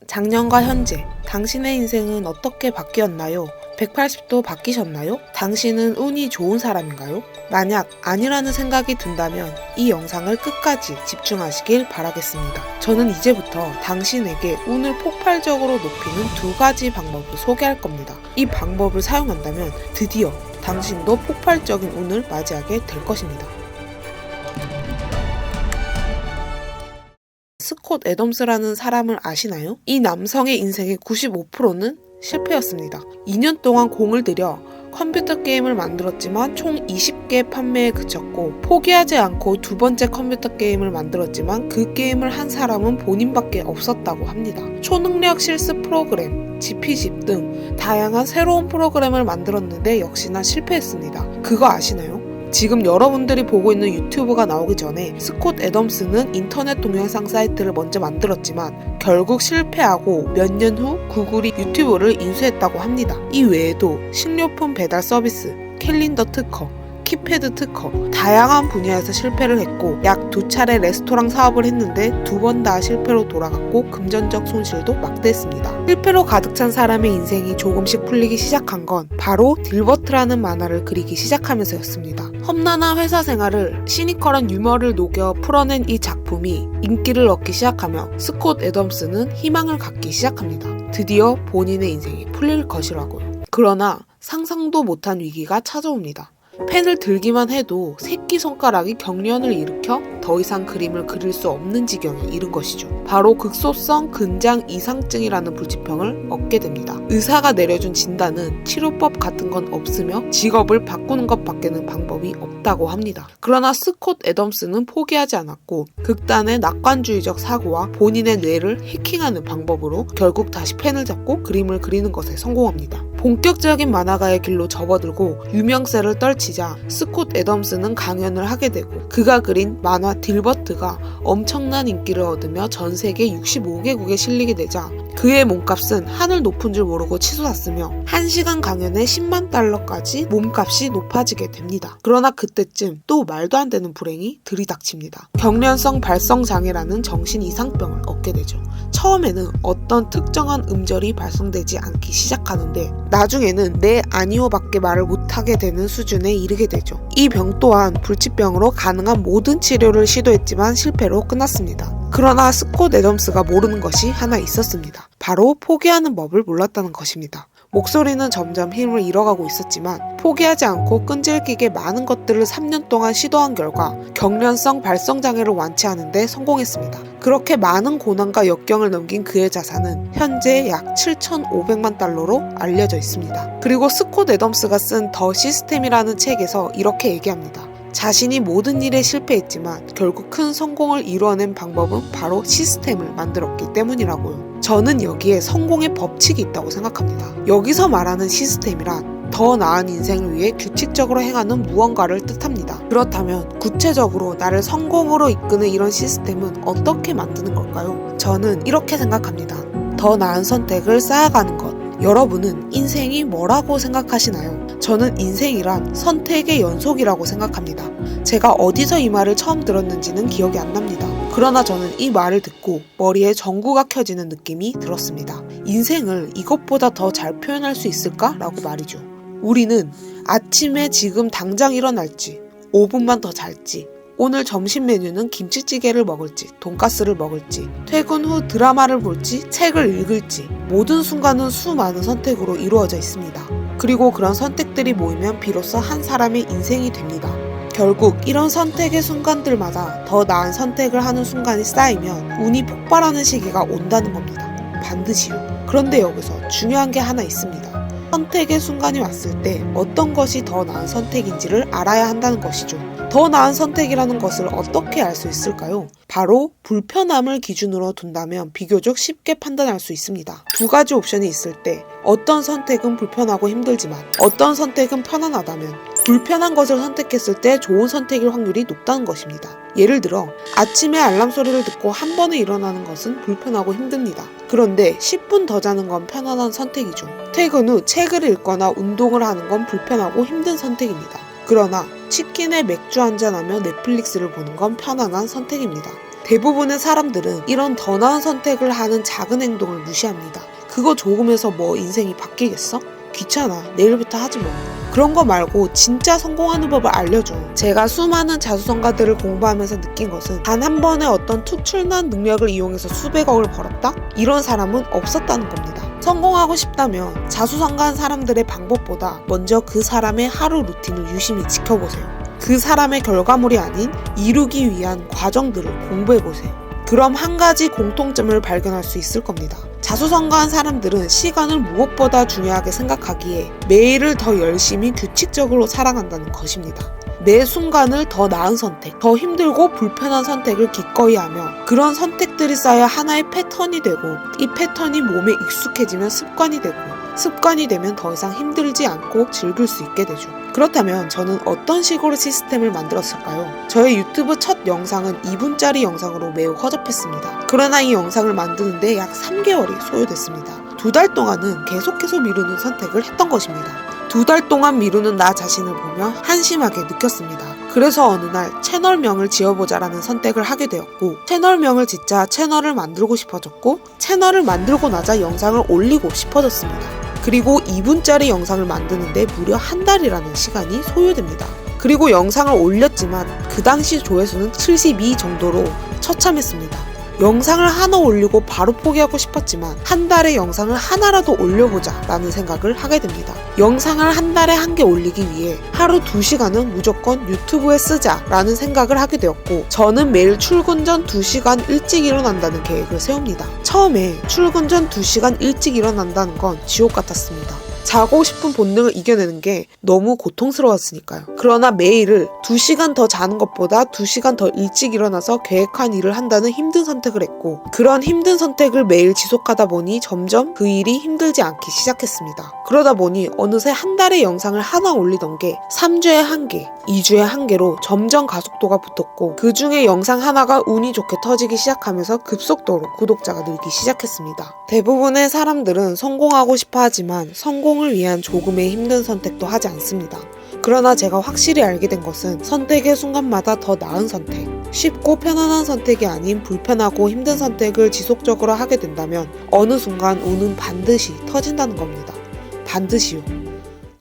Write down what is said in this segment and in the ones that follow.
작년과 현재, 당신의 인생은 어떻게 바뀌었나요? 180도 바뀌셨나요? 당신은 운이 좋은 사람인가요? 만약 아니라는 생각이 든다면 이 영상을 끝까지 집중하시길 바라겠습니다. 저는 이제부터 당신에게 운을 폭발적으로 높이는 두 가지 방법을 소개할 겁니다. 이 방법을 사용한다면 드디어 당신도 폭발적인 운을 맞이하게 될 것입니다. 스콧 애덤스라는 사람을 아시나요? 이 남성의 인생의 95%는 실패였습니다. 2년 동안 공을 들여 컴퓨터 게임을 만들었지만 총 20개 판매에 그쳤고, 포기하지 않고 두 번째 컴퓨터 게임을 만들었지만 그 게임을 한 사람은 본인밖에 없었다고 합니다. 초능력 실습 프로그램, GP집 등 다양한 새로운 프로그램을 만들었는데 역시나 실패했습니다. 그거 아시나요? 지금 여러분들이 보고 있는 유튜브가 나오기 전에 스콧 애덤스는 인터넷 동영상 사이트를 먼저 만들었지만 결국 실패하고 몇 년 후 구글이 유튜브를 인수했다고 합니다. 이 외에도 식료품 배달 서비스, 캘린더 특허, 키패드 특허, 다양한 분야에서 실패를 했고 약 2차례 레스토랑 사업을 했는데 2번 다 실패로 돌아갔고 금전적 손실도 막대했습니다. 실패로 가득 찬 사람의 인생이 조금씩 풀리기 시작한 건 바로 딜버트라는 만화를 그리기 시작하면서였습니다. 험난한 회사 생활을 시니컬한 유머를 녹여 풀어낸 이 작품이 인기를 얻기 시작하며 스콧 애덤스는 희망을 갖기 시작합니다. 드디어 본인의 인생이 풀릴 것이라고요. 그러나 상상도 못한 위기가 찾아옵니다. 펜을 들기만 해도 새끼손가락이 경련을 일으켜 더 이상 그림을 그릴 수 없는 지경에 이른 것이죠. 바로 극소성 근장 이상증이라는 불치병을 얻게 됩니다. 의사가 내려준 진단은 치료법 같은 건 없으며 직업을 바꾸는 것밖에는 방법이 없다고 합니다. 그러나 스콧 애덤스는 포기하지 않았고 극단의 낙관주의적 사고와 본인의 뇌를 해킹하는 방법으로 결국 다시 펜을 잡고 그림을 그리는 것에 성공합니다. 본격적인 만화가의 길로 접어들고 유명세를 떨치자 스콧 애덤스는 강연을 하게 되고 그가 그린 만화 딜버트가 엄청난 인기를 얻으며 전 세계 65개국에 실리게 되자 그의 몸값은 하늘 높은 줄 모르고 치솟았으며 1시간 강연에 10만 달러까지 몸값이 높아지게 됩니다. 그러나 그때쯤 또 말도 안 되는 불행이 들이닥칩니다. 경련성 발성장애라는 정신 이상병을 얻게 되죠. 처음에는 어떤 특정한 음절이 발성되지 않기 시작하는데 나중에는 네 아니오 밖에 말을 못하게 되는 수준에 이르게 되죠. 이 병 또한 불치병으로 가능한 모든 치료를 시도했지만 실패로 끝났습니다. 그러나 스콧 애덤스가 모르는 것이 하나 있었습니다. 바로 포기하는 법을 몰랐다는 것입니다. 목소리는 점점 힘을 잃어가고 있었지만 포기하지 않고 끈질기게 많은 것들을 3년 동안 시도한 결과 경련성 발성장애를 완치하는 데 성공했습니다. 그렇게 많은 고난과 역경을 넘긴 그의 자산은 현재 약 7,500만 달러로 알려져 있습니다. 그리고 스콧 애덤스가 쓴 더 시스템이라는 책에서 이렇게 얘기합니다. 자신이 모든 일에 실패했지만 결국 큰 성공을 이루어낸 방법은 바로 시스템을 만들었기 때문이라고요. 저는 여기에 성공의 법칙이 있다고 생각합니다. 여기서 말하는 시스템이란 더 나은 인생을 위해 규칙적으로 행하는 무언가를 뜻합니다. 그렇다면 구체적으로 나를 성공으로 이끄는 이런 시스템은 어떻게 만드는 걸까요? 저는 이렇게 생각합니다. 더 나은 선택을 쌓아가는 것. 여러분은 인생이 뭐라고 생각하시나요? 저는 인생이란 선택의 연속이라고 생각합니다. 제가 어디서 이 말을 처음 들었는지는 기억이 안 납니다. 그러나 저는 이 말을 듣고 머리에 전구가 켜지는 느낌이 들었습니다. 인생을 이것보다 더 잘 표현할 수 있을까? 라고 말이죠. 우리는 아침에 지금 당장 일어날지, 5분만 더 잘지, 오늘 점심 메뉴는 김치찌개를 먹을지, 돈가스를 먹을지, 퇴근 후 드라마를 볼지, 책을 읽을지, 모든 순간은 수많은 선택으로 이루어져 있습니다. 그리고 그런 선택들이 모이면 비로소 한 사람의 인생이 됩니다. 결국 이런 선택의 순간들마다 더 나은 선택을 하는 순간이 쌓이면 운이 폭발하는 시기가 온다는 겁니다. 반드시요. 그런데 여기서 중요한 게 하나 있습니다. 선택의 순간이 왔을 때 어떤 것이 더 나은 선택인지를 알아야 한다는 것이죠. 더 나은 선택이라는 것을 어떻게 알 수 있을까요? 바로 불편함을 기준으로 둔다면 비교적 쉽게 판단할 수 있습니다. 두 가지 옵션이 있을 때 어떤 선택은 불편하고 힘들지만 어떤 선택은 편안하다면 불편한 것을 선택했을 때 좋은 선택일 확률이 높다는 것입니다. 예를 들어 아침에 알람 소리를 듣고 한 번에 일어나는 것은 불편하고 힘듭니다. 그런데 10분 더 자는 건 편안한 선택이죠. 퇴근 후 책을 읽거나 운동을 하는 건 불편하고 힘든 선택입니다. 그러나 치킨에 맥주 한잔하며 넷플릭스를 보는 건 편안한 선택입니다. 대부분의 사람들은 이런 더 나은 선택을 하는 작은 행동을 무시합니다. 그거 조금 해서 뭐 인생이 바뀌겠어? 귀찮아. 내일부터 하지 뭐. 그런 거 말고 진짜 성공하는 법을 알려줘. 제가 수많은 자수성가들을 공부하면서 느낀 것은 단 한 번의 어떤 특출난 능력을 이용해서 수백억을 벌었다? 이런 사람은 없었다는 겁니다. 성공하고 싶다면 자수성가한 사람들의 방법보다 먼저 그 사람의 하루 루틴을 유심히 지켜보세요. 그 사람의 결과물이 아닌 이루기 위한 과정들을 공부해보세요. 그럼 한 가지 공통점을 발견할 수 있을 겁니다. 자수성가한 사람들은 시간을 무엇보다 중요하게 생각하기에 매일을 더 열심히 규칙적으로 살아간다는 것입니다. 매 순간을 더 나은 선택, 더 힘들고 불편한 선택을 기꺼이 하며 그런 선택들이 쌓여 하나의 패턴이 되고 이 패턴이 몸에 익숙해지면 습관이 되고 습관이 되면 더 이상 힘들지 않고 즐길 수 있게 되죠. 그렇다면 저는 어떤 식으로 시스템을 만들었을까요? 저의 유튜브 첫 영상은 2분짜리 영상으로 매우 허접했습니다. 그러나 이 영상을 만드는데 약 3개월이 소요됐습니다. 2달 동안은 계속해서 미루는 선택을 했던 것입니다. 2달 동안 미루는 나 자신을 보며 한심하게 느꼈습니다. 그래서 어느 날 채널명을 지어보자라는 선택을 하게 되었고 채널명을 짓자 채널을 만들고 싶어졌고 채널을 만들고 나자 영상을 올리고 싶어졌습니다. 그리고 2분짜리 영상을 만드는데 무려 한 달이라는 시간이 소요됩니다. 그리고 영상을 올렸지만 그 당시 조회수는 72 정도로 처참했습니다. 영상을 하나 올리고 바로 포기하고 싶었지만 한 달에 영상을 하나라도 올려보자 라는 생각을 하게 됩니다. 영상을 한 달에 한 개 올리기 위해 하루 2시간은 무조건 유튜브에 쓰자 라는 생각을 하게 되었고 저는 매일 출근 전 2시간 일찍 일어난다는 계획을 세웁니다. 처음에 출근 전 2시간 일찍 일어난다는 건 지옥 같았습니다. 자고 싶은 본능을 이겨내는 게 너무 고통스러웠으니까요. 그러나 매일을 2시간 더 자는 것보다 2시간 더 일찍 일어나서 계획한 일을 한다는 힘든 선택을 했고 그런 힘든 선택을 매일 지속하다 보니 점점 그 일이 힘들지 않기 시작했습니다. 그러다 보니 어느새 한 달에 영상을 하나 올리던 게 3주에 1개, 2주에 1개로 점점 가속도가 붙었고 그 중에 영상 하나가 운이 좋게 터지기 시작하면서 급속도로 구독자가 늘기 시작했습니다. 대부분의 사람들은 성공하고 싶어 하지만 성공을 위한 조금의 힘든 선택도 하지 않습니다. 그러나 제가 확실히 알게 된 것은 선택의 순간마다 더 나은 선택, 쉽고 편안한 선택이 아닌 불편하고 힘든 선택을 지속적으로 하게 된다면 어느 순간 운은 반드시 터진다는 겁니다. 반드시요.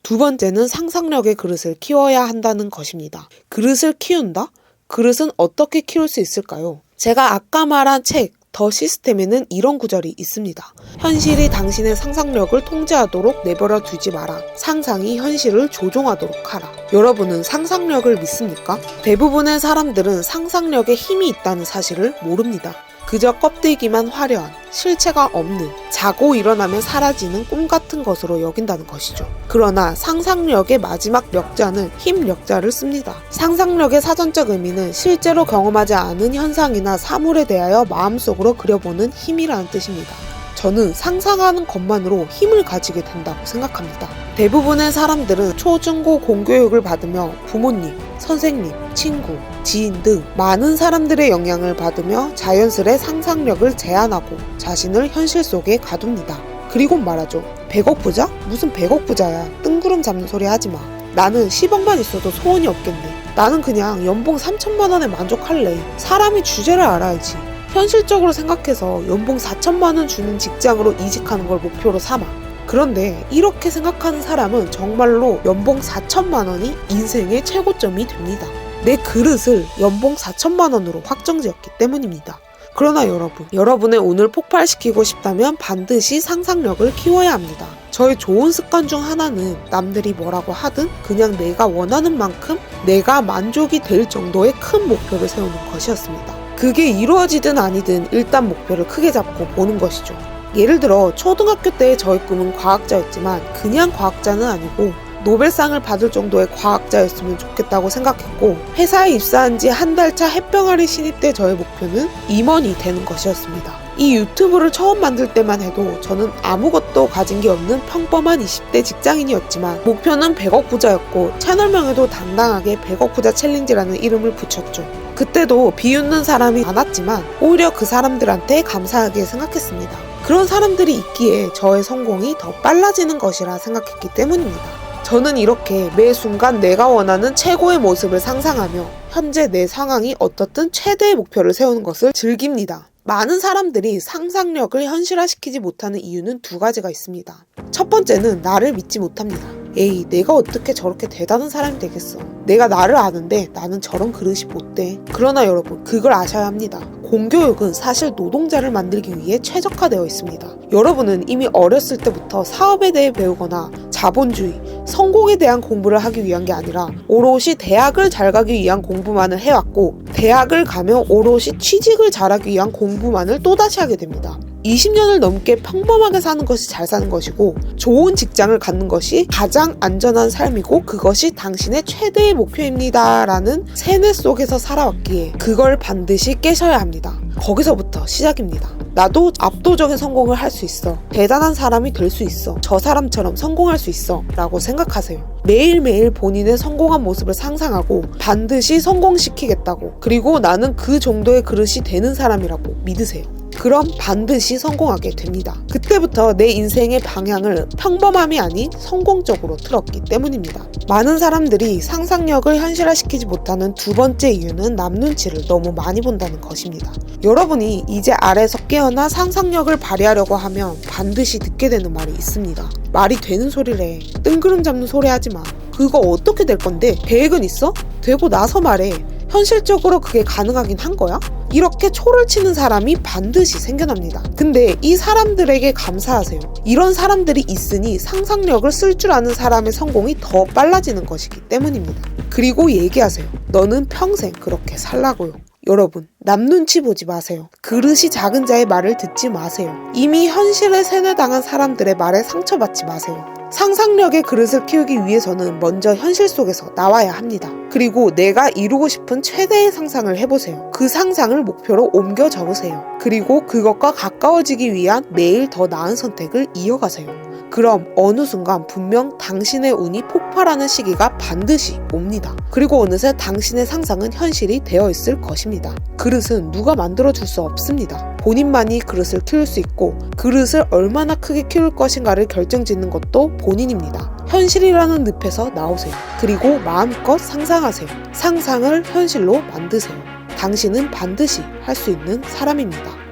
두 번째는 상상력의 그릇을 키워야 한다는 것입니다. 그릇을 키운다? 그릇은 어떻게 키울 수 있을까요? 제가 아까 말한 책 더 시스템에는 이런 구절이 있습니다. 현실이 당신의 상상력을 통제하도록 내버려 두지 마라. 상상이 현실을 조종하도록 하라. 여러분은 상상력을 믿습니까? 대부분의 사람들은 상상력에 힘이 있다는 사실을 모릅니다. 그저 껍데기만 화려한, 실체가 없는, 자고 일어나면 사라지는 꿈 같은 것으로 여긴다는 것이죠. 그러나 상상력의 마지막 력자는 힘력자를 씁니다. 상상력의 사전적 의미는 실제로 경험하지 않은 현상이나 사물에 대하여 마음속으로 그려보는 힘이라는 뜻입니다. 저는 상상하는 것만으로 힘을 가지게 된다고 생각합니다. 대부분의 사람들은 초, 중, 고 공교육을 받으며 부모님, 선생님, 친구, 지인 등 많은 사람들의 영향을 받으며 자연스레 상상력을 제한하고 자신을 현실 속에 가둡니다. 그리고 말하죠. 100억 부자? 무슨 100억 부자야. 뜬구름 잡는 소리 하지 마. 나는 10억만 있어도 소원이 없겠네. 나는 그냥 연봉 3천만 원에 만족할래. 사람이 주제를 알아야지. 현실적으로 생각해서 연봉 4천만 원 주는 직장으로 이직하는 걸 목표로 삼아. 그런데 이렇게 생각하는 사람은 정말로 연봉 4천만 원이 인생의 최고점이 됩니다. 내 그릇을 연봉 4천만 원으로 확정지었기 때문입니다. 그러나 여러분의 운을 폭발시키고 싶다면 반드시 상상력을 키워야 합니다. 저의 좋은 습관 중 하나는 남들이 뭐라고 하든 그냥 내가 원하는 만큼 내가 만족이 될 정도의 큰 목표를 세우는 것이었습니다. 그게 이루어지든 아니든 일단 목표를 크게 잡고 보는 것이죠. 예를 들어 초등학교 때의 저의 꿈은 과학자였지만 그냥 과학자는 아니고 노벨상을 받을 정도의 과학자였으면 좋겠다고 생각했고 회사에 입사한 지 한 달 차 햇병아리 신입 때 저의 목표는 임원이 되는 것이었습니다. 이 유튜브를 처음 만들 때만 해도 저는 아무것도 가진 게 없는 평범한 20대 직장인이었지만 목표는 100억 부자였고 채널명에도 당당하게 100억 부자 챌린지라는 이름을 붙였죠. 그때도 비웃는 사람이 많았지만 오히려 그 사람들한테 감사하게 생각했습니다. 그런 사람들이 있기에 저의 성공이 더 빨라지는 것이라 생각했기 때문입니다. 저는 이렇게 매 순간 내가 원하는 최고의 모습을 상상하며 현재 내 상황이 어떻든 최대의 목표를 세우는 것을 즐깁니다. 많은 사람들이 상상력을 현실화시키지 못하는 이유는 두 가지가 있습니다. 첫 번째는 나를 믿지 못합니다. 에이, 내가 어떻게 저렇게 대단한 사람이 되겠어. 내가 나를 아는데 나는 저런 그릇이 못 돼. 그러나 여러분, 그걸 아셔야 합니다. 공교육은 사실 노동자를 만들기 위해 최적화되어 있습니다. 여러분은 이미 어렸을 때부터 사업에 대해 배우거나 자본주의, 성공에 대한 공부를 하기 위한 게 아니라 오롯이 대학을 잘 가기 위한 공부만을 해왔고, 대학을 가면 오롯이 취직을 잘하기 위한 공부만을 또다시 하게 됩니다. 20년을 넘게 평범하게 사는 것이 잘 사는 것이고, 좋은 직장을 갖는 것이 가장 안전한 삶이고, 그것이 당신의 최대의 목표입니다 라는 세뇌 속에서 살아왔기에 그걸 반드시 깨셔야 합니다. 거기서부터 시작입니다. 나도 압도적인 성공을 할 수 있어. 대단한 사람이 될 수 있어. 저 사람처럼 성공할 수 있어 라고 생각하세요. 매일매일 본인의 성공한 모습을 상상하고 반드시 성공시키겠다고, 그리고 나는 그 정도의 그릇이 되는 사람이라고 믿으세요. 그럼 반드시 성공하게 됩니다. 그때부터 내 인생의 방향을 평범함이 아닌 성공적으로 틀었기 때문입니다. 많은 사람들이 상상력을 현실화시키지 못하는 두 번째 이유는 남 눈치를 너무 많이 본다는 것입니다. 여러분이 이제 아래서 깨어나 상상력을 발휘하려고 하면 반드시 듣게 되는 말이 있습니다. 말이 되는 소리래. 뜬구름 잡는 소리 하지 마. 그거 어떻게 될 건데? 계획은 있어? 되고 나서 말해. 현실적으로 그게 가능하긴 한 거야? 이렇게 초를 치는 사람이 반드시 생겨납니다. 근데 이 사람들에게 감사하세요. 이런 사람들이 있으니 상상력을 쓸 줄 아는 사람의 성공이 더 빨라지는 것이기 때문입니다. 그리고 얘기하세요. 너는 평생 그렇게 살라고요. 여러분, 남 눈치 보지 마세요. 그릇이 작은 자의 말을 듣지 마세요. 이미 현실에 세뇌당한 사람들의 말에 상처받지 마세요. 상상력의 그릇을 키우기 위해서는 먼저 현실 속에서 나와야 합니다. 그리고 내가 이루고 싶은 최대의 상상을 해보세요. 그 상상을 목표로 옮겨 적으세요. 그리고 그것과 가까워지기 위한 매일 더 나은 선택을 이어가세요. 그럼 어느 순간 분명 당신의 운이 폭발하는 시기가 반드시 옵니다. 그리고 어느새 당신의 상상은 현실이 되어 있을 것입니다. 그릇은 누가 만들어줄 수 없습니다. 본인만이 그릇을 키울 수 있고, 그릇을 얼마나 크게 키울 것인가를 결정짓는 것도 본인입니다. 현실이라는 늪에서 나오세요. 그리고 마음껏 상상하세요. 상상을 현실로 만드세요. 당신은 반드시 할 수 있는 사람입니다.